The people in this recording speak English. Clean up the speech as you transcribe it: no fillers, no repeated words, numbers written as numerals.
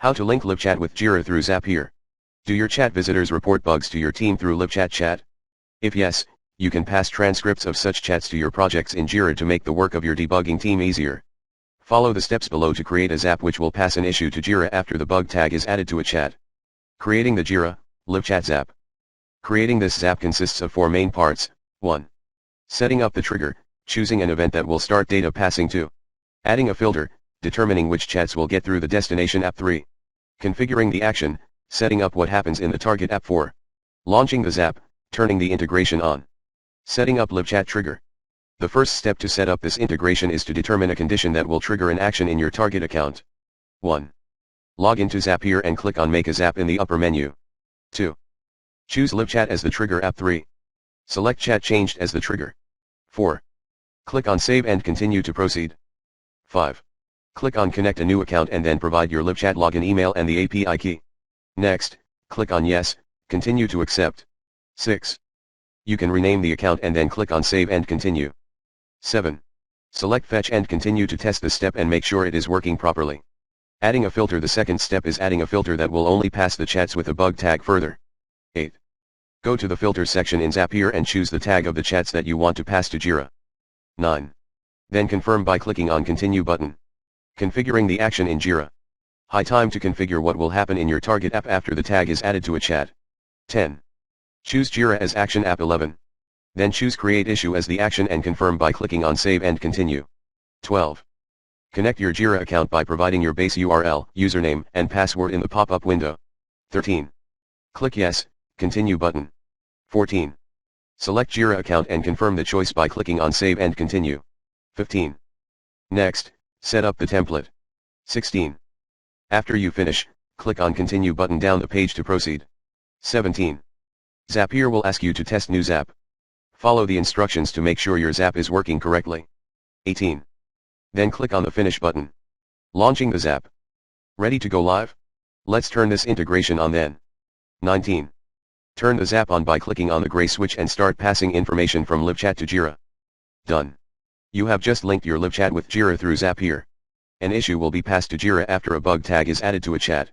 How to link LiveChat with Jira through Zapier. Do your chat visitors report bugs to your team through LiveChat chat? If yes, you can pass transcripts of such chats to your projects in Jira to make the work of your debugging team easier. Follow the steps below to create a Zap which will pass an issue to Jira after the bug tag is added to a chat. Creating the Jira, LiveChat Zap. Creating this Zap consists of 4 main parts. 1. Setting up the trigger, choosing an event that will start data passing to. Adding a filter, determining which chats will get through the destination app. 3. Configuring the action, setting up what happens in the target app. 4. Launching the Zap, turning the integration on. Setting up LiveChat trigger. The first step to set up this integration is to determine a condition that will trigger an action in your target account. 1. Log into Zapier and click on Make a Zap in the upper menu. 2. Choose LiveChat as the trigger app. 3. Select Chat Changed as the trigger. 4. Click on Save and Continue to proceed. 5. Click on Connect a new account and then provide your LiveChat login email and the API key. Next, click on Yes, Continue to accept. 6. You can rename the account and then click on Save and Continue. 7. Select Fetch and continue to test the step and make sure it is working properly. Adding a filter. The second step is adding a filter that will only pass the chats with a bug tag further. 8. Go to the Filter section in Zapier and choose the tag of the chats that you want to pass to Jira. 9. Then confirm by clicking on Continue button. Configuring the action in Jira. High time to configure what will happen in your target app after the tag is added to a chat. 10. Choose Jira as action app. 11. Then choose Create Issue as the action and confirm by clicking on Save and Continue. 12. Connect your Jira account by providing your base URL, username, and password in the pop-up window. 13. Click Yes, Continue button. 14. Select Jira account and confirm the choice by clicking on Save and Continue. 15. Next, set up the template. 16. After you finish, click on Continue button down the page to proceed. 17. Zapier will ask you to test new Zap. Follow the instructions to make sure your Zap is working correctly. 18. Then click on the Finish button. Launching the Zap. Ready to go live? Let's turn this integration on then. 19. Turn the Zap on by clicking on the gray switch and start passing information from LiveChat to Jira. Done. You have just linked your LiveChat with Jira through Zapier. An issue will be passed to Jira after a bug tag is added to a chat.